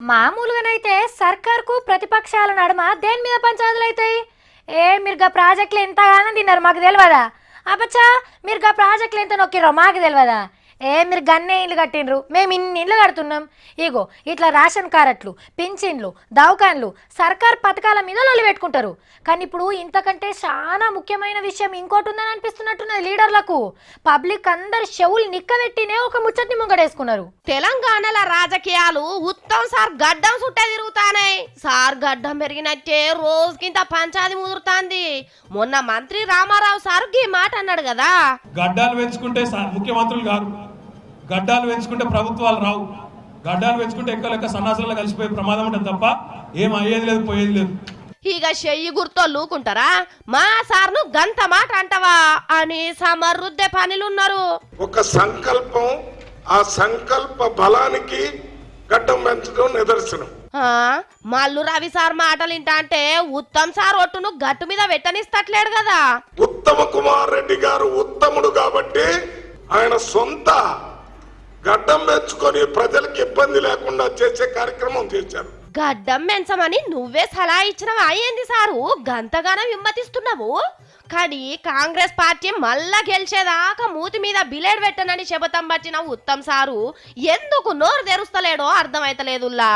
మామూలుగానైతే సర్కార్కు ప్రతిపక్షాల నడుమ దేని మీద పంచాయతీలు అవుతాయి? మీరు గా ప్రాజెక్టులు ఎంతగానో తిన్నారు మాకు తెలియదా? అబ్బచ్చా మీరు గా ప్రాజెక్టులు ఎంత నొక్కిరో మాకు తెలియదా? మీరు గన్నే ఇల్లు కట్టినరు, మేము ఇన్ని ఇల్లు కడుతున్నాం. ఇగో ఇట్లా రేషన్ కార్డులు, పింఛన్లు, దవాఖాన్లు, సర్కార్ పథకాల మీద లొల్లి పెట్టుకుంటారు. కానీ ఇప్పుడు ఇంతకంటే చాలా ముఖ్యమైన విషయం ఇంకోటి ఉందని అనిపిస్తున్నట్టున్నది లీడర్లకు. పబ్లిక్ అందరు చెవులు నిక్కబెట్టినే ఒక ముచ్చట్ని ముంగడేసుకున్నారు. తెలంగాణల రాజకీయాలు ఉత్తమ్ సార్ గడ్డం సుట్టే తిరుగుతానే. సార్ గడ్డం పెరిగినట్టే రోజుకింత పంచాది ముదురుతాంది. మొన్న మంత్రి రామారావు సార్ ఈ మాట అన్నాడు కదా, గడ్డాలు పెంచుకుంటే ముఖ్యమంత్రులు గారు, గడ్డాలు పెంచుకుంటే ప్రభుత్వాలు రావు, గడ్డాలు పెంచుకుంటే ఎక్కువ లెక్క సన్నాసులలో కలిసిపోయే ప్రమాదం ఉంటుంది తప్ప ఏం అయ్యేది లేదు, పోయేది లేదు. ఇక చెయ్యి గుర్తోళ్ళూకుంటారా? మా సార్ను గంత మాట అంటవా అని సమరుద్దే పనులున్నారు. ఒక సంకల్పం, ఆ సంకల్ప బలానికి గడ్డం పెంచడం నిదర్శనం. మల్లు రవి సార్ మాటలు ఇంట అంటే ఉత్తమ్ సార్ ఒట్టును గట్టు మీద పెట్టనిస్తట్లేడు కదా. ఉత్తమ కుమార్ రెడ్డి గారు ఉత్తముడు కాబట్టి ఆయన సొంత గడ్డం పెంచుకొని ప్రజలకు ఇబ్బంది లేకుండా చేసే కార్యక్రమం చేశారు. గడ్డం పెంచమని నువ్వే సలహా ఇచ్చినవా ఏంది సారు? గంతగానం విమ్మతిస్తున్నావు. కానీ కాంగ్రెస్ పార్టీ మళ్ళా గెలిచేదాకా మూతి మీద బిలేడ్ పెట్టనని శపథం పట్టిన ఉత్తమ్ సారు ఎందుకు నోరు తెరుస్తలేడో అర్థమైతలేదుల్లా.